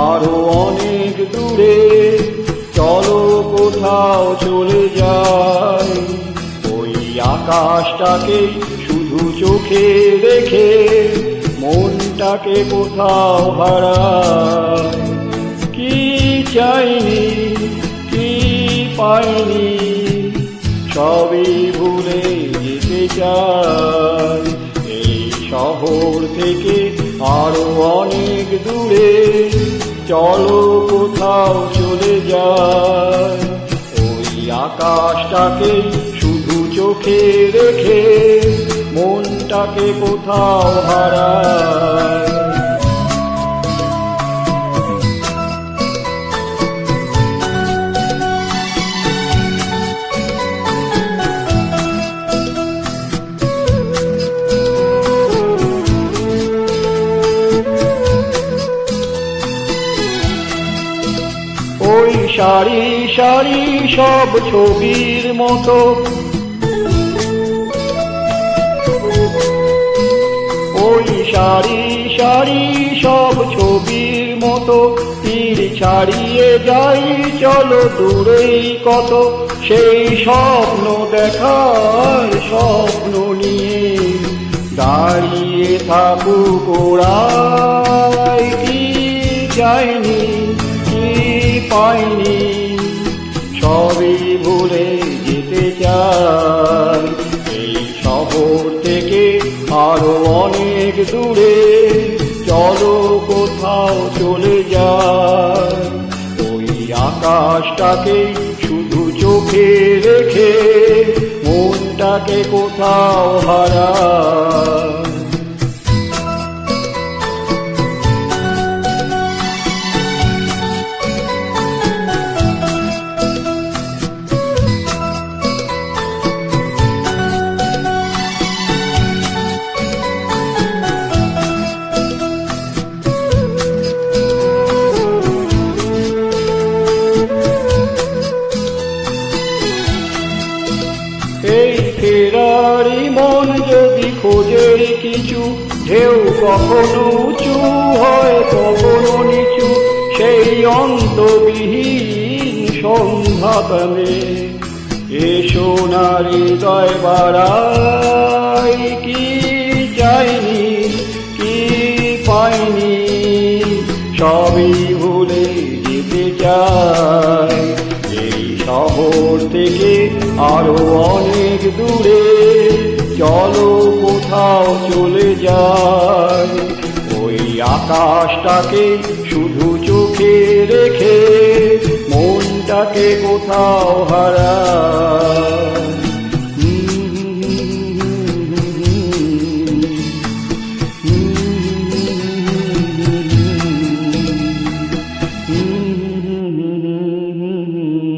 আরো অনেক দূরে। চলো কোথাও চলে যাই, ওই আকাশটাকে শুধু চোখে রেখে মনটাকে কোথাও হারাই। কি চাইনি, কি পাইনি, সবই ভুলে যেতে চাই। এই শহর থেকে আরো অনেক দূরে, চলো কোথাও চলে যাই। ওই আকাশটাকে শুধু চোখে রেখে মনটাকে কোথাও হারাই। ওই সারি সারি সব ছবির মতো, ওই সারি সারি সব ছবির মতো তীর ছাড়িয়ে যাই চলো দূরেই কত। সেই স্বপ্ন দেখার স্বপ্ন নিয়ে দাঁড়িয়ে থাকুক ওরাই। কি চাইনি, কি পাইনি, সবই ভুলে যেতে চাই। এই শহর থেকে আরো অনেক দূরে, চলো কোথাও চলে যাই। ওই আকাশটাকে শুধু চোখে রেখে মনটাকে কোথাও হারাই। এই ফেরারি মন যদি খোঁজে কিছু, ঢেউ কখনো উঁচু হয় কখনো নিচু। সেই অন্তবিহীন সন্ধ্যাকালে এসো না হৃদয় বাড়াই। কি চাইনি, কি পাইনি, সবই ভুলে যেতে চাই। এই শহর থেকে আরো অনেক দূরে, চলো কোথাও চলে যাই। ওই আকাশটাকে শুধু চোখে রেখে মনটাকে কোথাও হারাই।